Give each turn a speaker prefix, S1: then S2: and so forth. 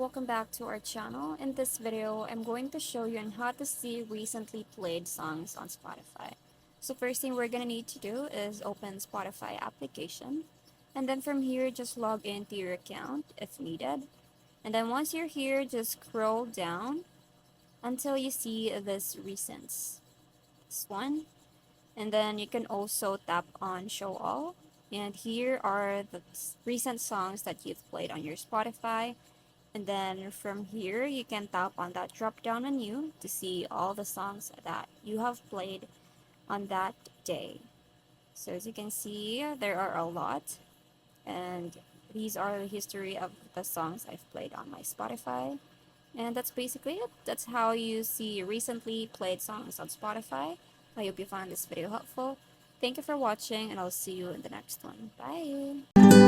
S1: welcome back to our channel. In this video, I'm going to show you on how to see recently played songs on Spotify. So first thing we're gonna need to do is open Spotify application. And then from here, just log into your account if needed. And then once you're here, just scroll down until you see this recents. This one. And then you can also tap on show all. And here are the recent songs that you've played on your Spotify. And then from here, you can tap on that drop down menu to see all the songs that you have played on that day. So as you can see, there are a lot. And these are the history of the songs I've played on my Spotify. And that's basically it. That's how you see recently played songs on Spotify. I hope you found this video helpful. Thank you for watching, and I'll see you in the next one. Bye!